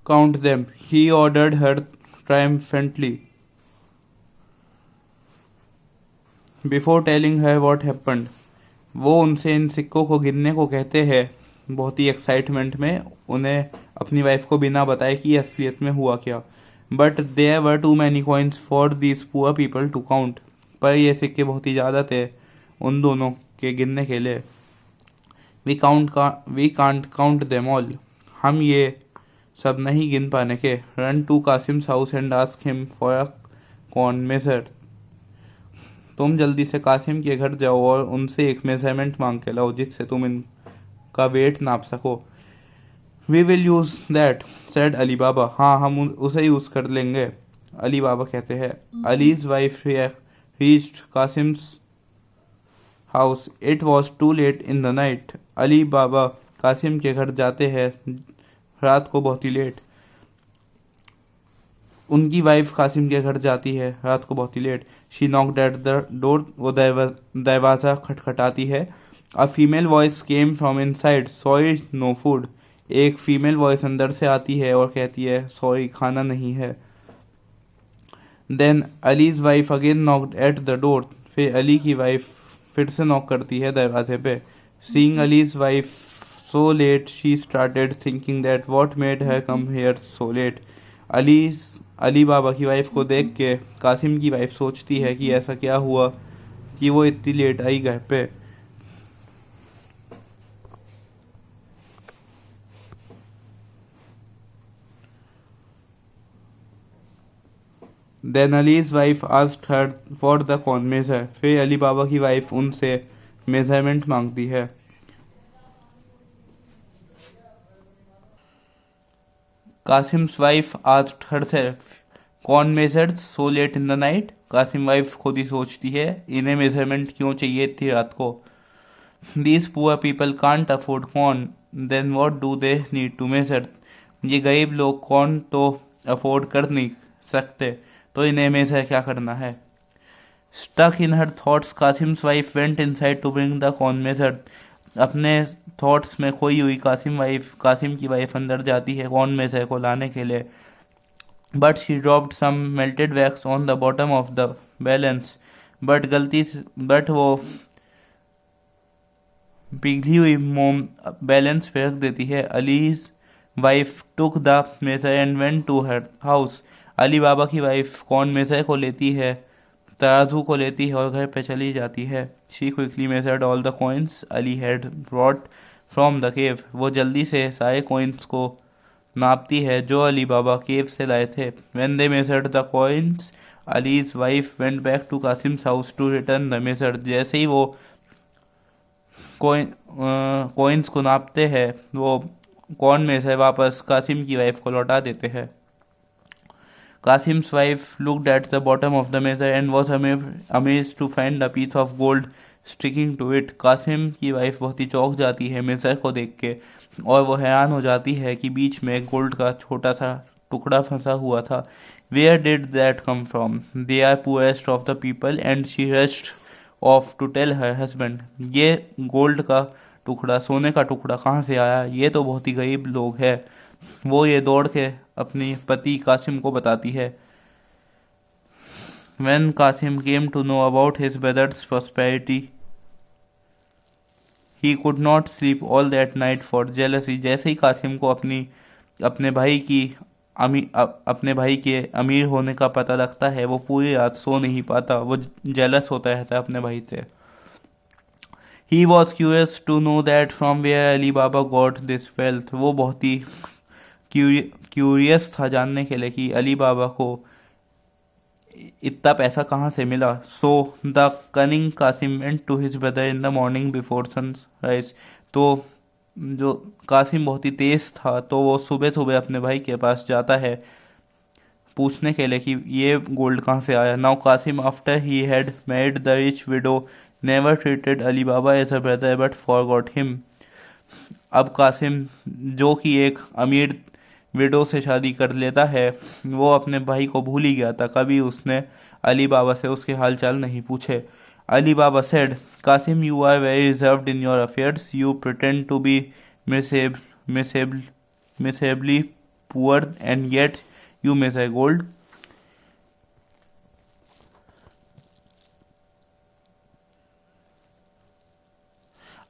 count them, he ordered her triumphantly. Before telling her what happened, वो उनसे इन सिक्कों को गिनने को कहते हैं बहुत ही एक्साइटमेंट में, उन्हें अपनी वाइफ को बिना बताए कि असलियत में हुआ क्या. But there were too many coins for these poor people to count. पर ये सिक्के बहुत ही ज़्यादा थे उन दोनों के गिनने के लिए. We can't count them all. हम ये सब नहीं गिन पाने के. Run to Kasim's house and ask him for a corn measure. तुम जल्दी से कासिम के घर जाओ और उनसे एक मेजरमेंट मांग के लाओ जिससे तुम इनका वेट नाप सको. We will use that said Ali Baba. हाँ, हम उसे यूज़ कर लेंगे, अली बाबा कहते हैं. Ali's wife reached Kasim's house. It was too late in the night. Ali Baba Kasim के घर जाते हैं रात को बहुत ही लेट. उनकी वाइफ कासिम के घर जाती है रात को बहुत ही late. She knocked at the door. वो दरवाज़ा खटखटाती है. A female voice came from inside. Sorry no food. एक फीमेल वॉइस अंदर से आती है और कहती है सॉरी खाना नहीं है. Then Ali's wife again knocked at the door. फिर अली की वाइफ फिर से नॉक करती है दरवाजे पे. Seeing Ali's wife so late she started thinking that what made her come here so late. Ali बाबा की वाइफ को देख के कासिम की वाइफ सोचती है कि ऐसा क्या हुआ कि वो इतनी लेट आई घर पे. Then Ali's wife asked her for the corn measure. फिर अली बाबा की वाइफ उनसे मेजरमेंट मांगती है. कासिम्स वाइफ आस्क्ड हरसेल्फ कौन measured so late in the night. Qasim wife खुद ही सोचती है इन्हें मेजरमेंट क्यों चाहिए थी रात को. These poor people can't afford corn. Then what do they need to measure. ये गरीब लोग कॉर्न तो अफोर्ड कर नहीं सकते तो इन्हें मेजर क्या करना है. Stuck in her thoughts Kasim's wife went inside to bring the corn measure. अपने थॉट्स में खोई हुई कासिम की वाइफ अंदर जाती है कॉर्न मेजर को लाने के लिए. But she dropped some melted wax on the bottom of the balance. But वो पिघली हुई मोम बैलेंस पे रख देती है. Ali's wife took the measure and went to her house. Ali बाबा की वाइफ कॉर्न मेजर को लेती है, तराजू को लेती है और घर पे चली जाती है. She quickly measured all the coins Ali had brought from the cave. वो जल्दी से सारे कॉइन्स को नापती है जो अली बाबा केव से लाए थे. When they measured the coins Ali's wife went back to Kasim's house to return the measure. जैसे ही वो कॉइन्स को नापते हैं वो कॉर्न मेजर वापस कासिम की वाइफ को लौटा देते हैं. Qasim's wife looked at the bottom of the measure and was amazed to find a piece of gold sticking to it. Qasim की वाइफ बहुत ही चौंक जाती है मेजर को देख के और वो हैरान हो जाती है कि बीच में गोल्ड का छोटा सा टुकड़ा फंसा हुआ था. Where did that come from? They are poorest of the people and she rushed off to tell her husband. ये गोल्ड का टुकड़ा, सोने का टुकड़ा कहाँ से आया, ये तो बहुत ही गरीब लोग हैं. वो ये दौड़ के अपनी पति कासिम को बताती है. When Qasim came to know about his brother's prosperity, he could not sleep all that night for jealousy. जैसे ही कासिम को अपने भाई के अमीर होने का पता लगता है वो पूरी रात सो नहीं पाता. वो जेलस होता रहता है अपने भाई से. He was curious to know that from where Ali Baba got this wealth. वो बहुत ही क्यूरियस था जानने के लिए कि अली बाबा को इतना पैसा कहाँ से मिला. So the cunning Qasim went to his brother in the morning before sunrise. तो जो कासिम बहुत ही तेज था तो वो सुबह सुबह अपने भाई के पास जाता है पूछने के लिए कि ये गोल्ड कहाँ से आया. Now Qasim after he had married the rich widow never treated Ali Baba as a brother but forgot him. अब कासिम जो कि एक अमीर विडो से शादी कर लेता है वो अपने भाई को भूल ही गया था. कभी उसने अली बाबा से उसके हाल चाल नहीं पूछे. Ali Baba said Kasim you are very reserved in your affairs. You pretend to be miserably poor and yet you measure gold.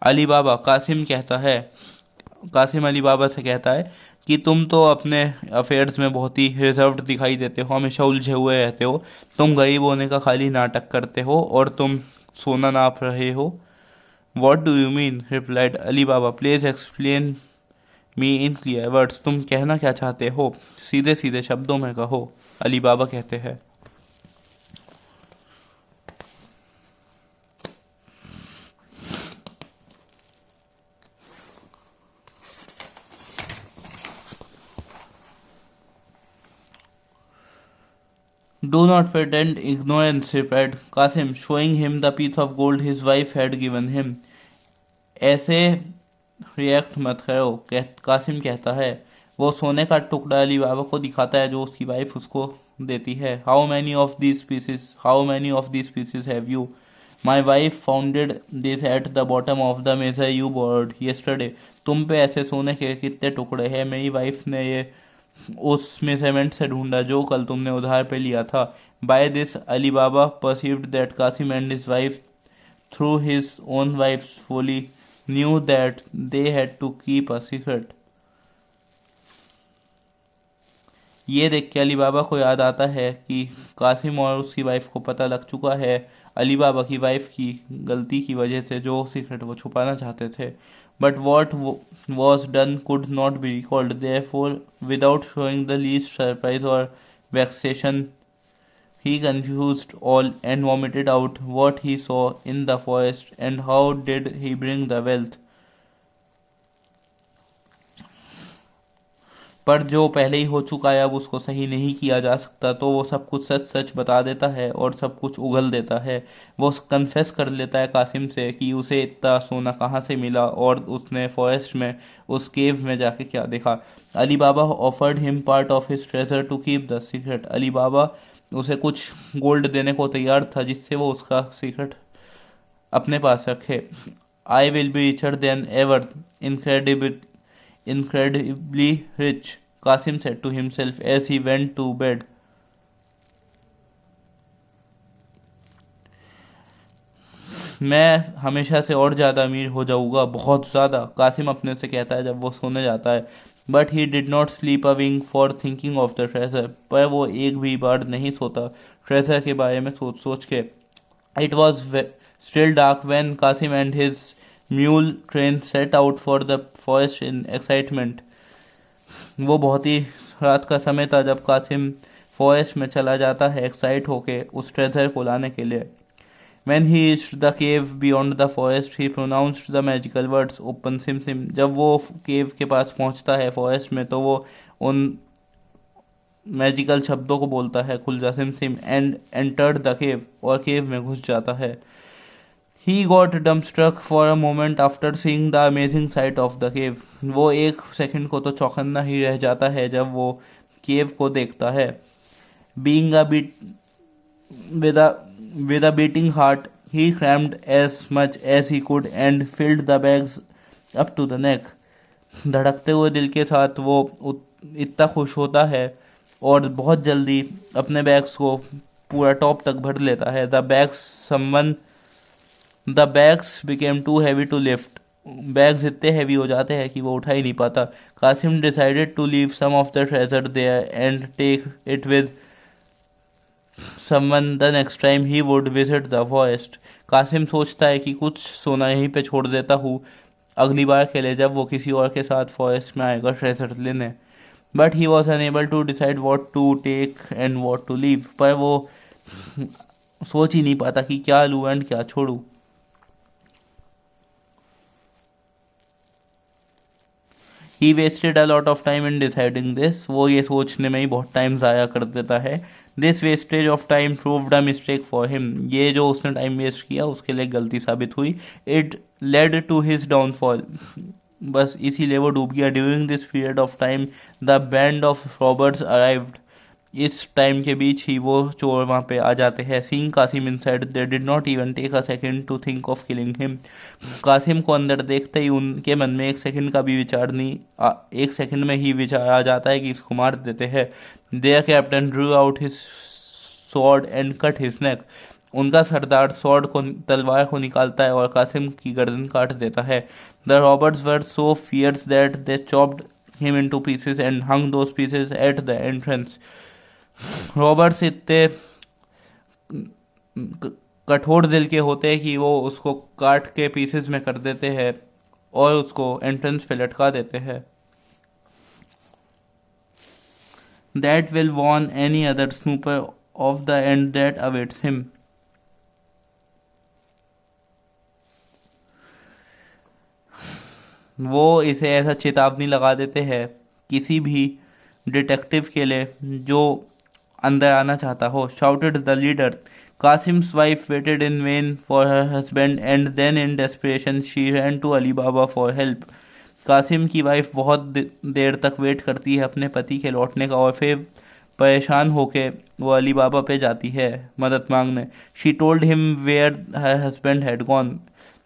Ali Baba Kasim Ali Baba से कहता है कि तुम तो अपने अफेयर्स में बहुत ही रिजर्व्ड दिखाई देते हो, हमेशा उलझे हुए रहते हो, तुम गरीब होने का खाली नाटक करते हो और तुम सोना नाप रहे हो। What do you mean, replied Ali Baba, please explain me in clear words. तुम कहना क्या चाहते हो, सीधे सीधे शब्दों में कहो, अली बाबा कहते हैं। Do not pretend ignorance, replied Qasim, showing him the piece of gold his wife had given him. ऐसे रिएक्ट मत करो, कासिम कहता है। वो सोने का टुकड़ा अली बाबा को दिखाता है जो उसकी वाइफ उसको देती है। How many of these pieces have you? My wife founded this at the bottom of the measure you board yesterday. तुम पे ऐसे सोने के कितने टुकड़े हैं? मेरी वाइफ ने ये उस मेजरमेंट से ढूंढा जो कल तुमने उधार पे लिया था। By this Ali Baba perceived that Kasim and his wife through his own wife's folly knew that they had to keep a secret. ये देख के अली बाबा को याद आता है कि कासिम और उसकी वाइफ को पता लग चुका है अली बाबा की वाइफ की गलती की वजह से जो सीक्रेट वो छुपाना चाहते थे। But what was done could not be recalled, therefore without showing the least surprise और वेक्सेशन he confused all and vomited out what he saw in the forest and how did he bring the wealth। पर जो पहले ही हो चुका है अब उसको सही नहीं किया जा सकता, तो वो सब कुछ सच सच बता देता है और सब कुछ उगल देता है। वो कन्फेस कर लेता है कासिम से कि उसे इतना सोना कहाँ से मिला और उसने फॉरेस्ट में उस केव में जाके क्या देखा। Ali Baba offered him part of his treasure to keep the secret. Ali Baba उसे कुछ गोल्ड देने को तैयार था जिससे वो उसका सीक्रेट अपने पास रखे। I will be richer than ever, incredibly rich, Qasim said to himself as he went to bed. मैं हमेशा से और ज़्यादा अमीर हो जाऊंगा, बहुत ज़्यादा, कासिम अपने से कहता है जब वो सोने जाता है। But he did not sleep a wink for thinking of the treasure. पर वो एक भी बार नहीं सोता ट्रेजर के बारे में सोच सोच के। It was still dark when Qasim and his mule train set out for the forest in excitement. वो बहुत ही रात का समय था जब कासिम फॉरेस्ट में चला जाता है एक्साइट होके उस ट्रेजर को लाने के लिए। When he reached the cave beyond the forest, he pronounced the magical words open sim sim। जब वो केव के पास पहुंचता है फॉरेस्ट में तो वो उन मैजिकल शब्दों को बोलता है खुल जा SIM SIM and entered the cave, और केव में घुस जाता है। He got dumbstruck for a moment after seeing the amazing sight of the cave। वो एक सेकंड को तो चौकन्ना ही रह जाता है जब वो केव को देखता है। Being a bit with a beating heart, he crammed as much as he could and filled the bags up to the neck। धड़कते हुए दिल के साथ वो इतना खुश होता है और बहुत जल्दी अपने बैग्स को पूरा टॉप तक भर लेता है। The bags became too heavy to lift। Bags इतने हैवी हो जाते हैं कि वो उठा ही नहीं पाता। Qasim decided to leave some of the treasure there and take it with someone the next time he would visit the forest। Qasim सोचता है कि कुछ सोना यहीं पे छोड़ देता हूँ अगली बार के लिए जब वो किसी और के साथ फॉरेस्ट में आएगा ट्रेजर लेने। But he was unable to decide what to take and what to leave. पर वो सोच ही नहीं पाता कि क्या लूँ एंड क्या छोड़ूँ। He wasted a lot of time in deciding this। वो ये सोचने में ही बहुत टाइम ज़ाया कर देता है। This wastage of time proved a mistake for him। ये जो उसने टाइम वेस्ट किया उसके लिए गलती साबित हुई। It led to his downfall। बस इसीलिए वो डूब गया। During this period of time, the band of robbers arrived। इस टाइम के बीच ही वो चोर वहाँ पे आ जाते हैं। Seeing Qasim inside they did not even take a second to think of killing him. Qasim को अंदर देखते ही उनके मन में एक सेकंड का भी विचार नहीं एक सेकंड में ही विचार आ जाता है कि इसको मार देते हैं। There captain Drew out his sword and cut his neck. उनका सरदार स्वॉर्ड को तलवार को निकालता है और कासिम की गर्दन काट देता है। The robbers were so fierce that they chopped him into pieces and hung those pieces at the entrance. Robbers इतने कठोर दिल के होते हैं कि वो उसको काट के पीसेस में कर देते हैं और उसको एंट्रेंस पे लटका देते हैं। That will warn any other snooper of the end that awaits him. वो इसे ऐसा चेतावनी लगा देते हैं किसी भी डिटेक्टिव के लिए जो अंदर आना चाहता हो। Shouted the leader. Kasim's wife waited in vain for her husband and then in desperation she ran to Ali Baba for help. Kasim की वाइफ बहुत देर तक वेट करती है अपने पति के लौटने का और फिर परेशान होके वो अली बाबा पे जाती है मदद मांगने। She told him where her husband had gone.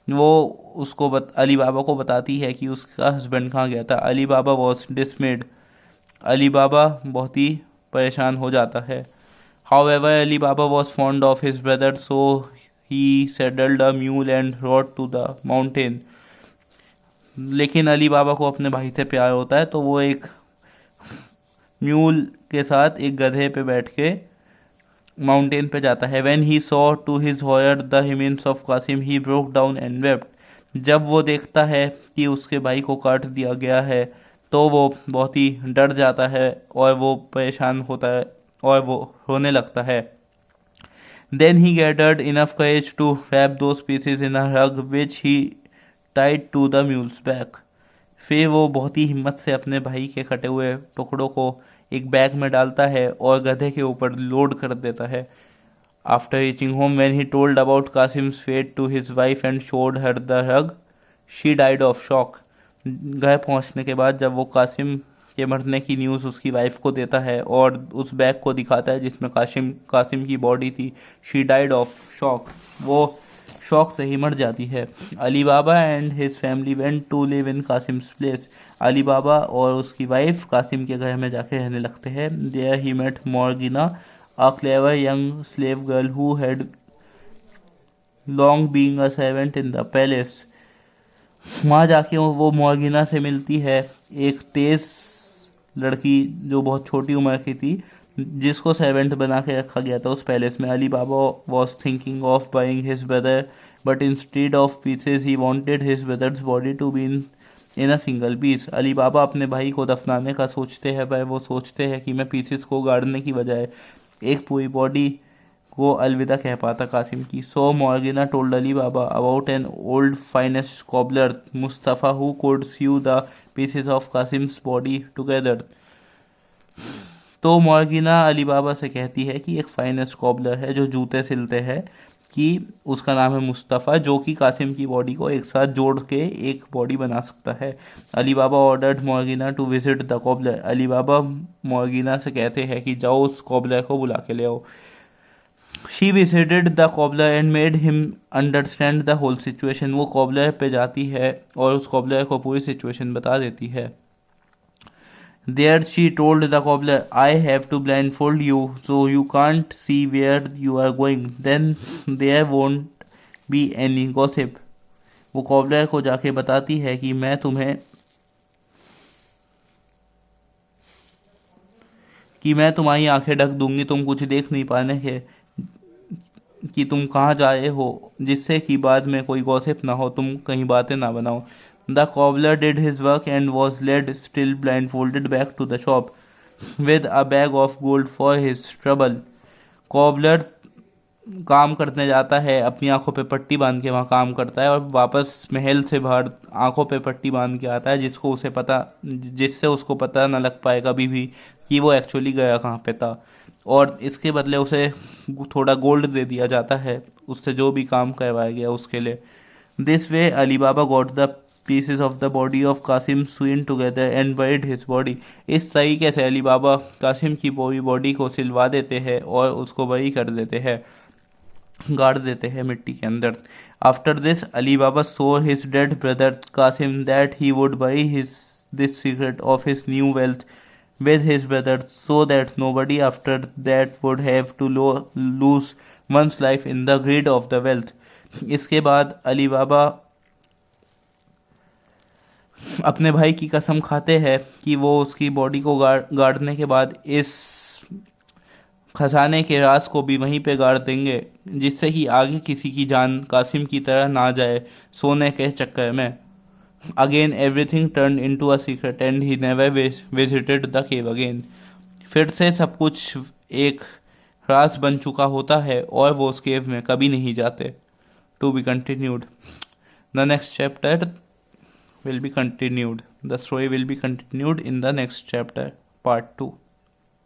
वो उसको अली बाबा को बताती है कि उसका हस्बैंड कहाँ गया था। Ali Baba was डिसमेड। अली बाबा बहुत ही परेशान हो जाता है। However, Ali Baba was fond of his brother, so he saddled a mule and rode to the mountain. लेकिन अली बाबा को अपने भाई से प्यार होता है तो वो एक म्यूल के साथ एक गधे पे बैठ के माउंटेन पे जाता है। When he saw to his horror the remains of Qasim, he broke down and wept. जब वो देखता है कि उसके भाई को काट दिया गया है तो वो बहुत ही डर जाता है और वो परेशान होता है और वो रोने लगता है। Then he gathered enough courage to wrap those pieces in a rug which he tied to the mule's back. फिर वो बहुत ही हिम्मत से अपने भाई के कटे हुए टुकड़ों को एक बैग में डालता है और गधे के ऊपर लोड कर देता है। After reaching home, when he told about Qasim's fate to his wife and showed her the rug, she died of shock. घर पहुंचने के बाद जब वो कासिम के मरने की न्यूज़ उसकी वाइफ को देता है और उस बैग को दिखाता है जिसमें कासिम की बॉडी थी, शी डाइड ऑफ शॉक। वो शॉक से ही मर जाती है। Ali Baba and his family went to live in Kasim's place. Ali Baba और उसकी वाइफ कासिम के घर में जाके रहने लगते हैं। There he met Morgiana, a clever young slave girl who had long being a servant in the palace. वहाँ जाके वो मॉर्गिना से मिलती है, एक तेज लड़की जो बहुत छोटी उम्र की थी जिसको सर्वेंट बना के रखा गया था उस पैलेस में। Ali Baba was thinking of buying his brother but instead of pieces he wanted his brother's body to be in a single piece. Ali Baba अपने भाई को दफनाने का सोचते हैं पर वो सोचते हैं कि मैं पीसेस को गाड़ने की बजाय एक पूरी बॉडी को अलविदा कह पाता कासिम की। सो Morgiana told Ali Baba about an old finest cobbler Mustafa who could sew the pieces of Kasim's body together. तो मॉर्गिना अली बाबा से कहती है कि एक फाइनेस्ट कॉबलर है जो जूते सिलते हैं कि उसका नाम है मुस्तफ़ा जो कि कासिम की बॉडी को एक साथ जोड़ के एक बॉडी बना सकता है। Ali Baba ordered Morgiana to visit the cobbler. Ali Baba Morgiana से कहते हैं कि जाओ उस कॉबलर को बुला के ले आओ। She visited the cobbler and made him understand the whole situation. वो कॉबलर पे जाती है और उस कॉबलर को पूरी सिचुएशन बता देती है। There she told the cobbler, I have to blindfold you so you can't see where you are going. Then there won't be any gossip. वो कॉबलर को जाके बताती है कि मैं तुम्हारी आंखें ढक दूंगी, तुम कुछ देख नहीं पाने के कि तुम कहाँ जा रहे हो, जिससे कि बाद में कोई गॉसिप ना हो, तुम कहीं बातें ना बनाओ। The cobbler did his work and was led still blindfolded back to the shop with a bag of gold for his trouble. Cobbler काम करने जाता है, अपनी आंखों पे पट्टी बांध के वहाँ काम करता है और वापस महल से बाहर आंखों पे पट्टी बांध के आता है जिससे उसको पता ना लग पाए कभी भी कि वो एक्चुअली गया कहाँ पे था। और इसके बदले उसे थोड़ा गोल्ड दे दिया जाता है उससे जो भी काम करवाया गया उसके लिए। This way Ali Baba got the pieces of the body of Qasim sewn together and buried his body. इस तरीके से अली बाबा कासिम की पूरी बॉडी को सिलवा देते हैं और उसको बरी कर देते हैं, गाड़ देते हैं मिट्टी के अंदर. After this Ali Baba saw his dead brother Qasim that he would bury this secret of his new wealth with his brother, so that nobody after that would have to lose one's life in the greed of the wealth. इसके बाद Ali Baba अपने भाई की कसम खाते हैं कि वो उसकी बॉडी को गाड़ने के बाद इस खजाने के राज को भी वहीं पे गाड़ देंगे, जिससे कि आगे किसी की जान कासिम की तरह ना जाए सोने के चक्कर में. Again everything turn into a secret and he never visited the cave again. फिर से सब कुछ एक राज बन चुका होता है और वो उस केव में कभी नहीं जाते. To be continued. The next chapter will be continued. The story will be continued in the next chapter, part 2.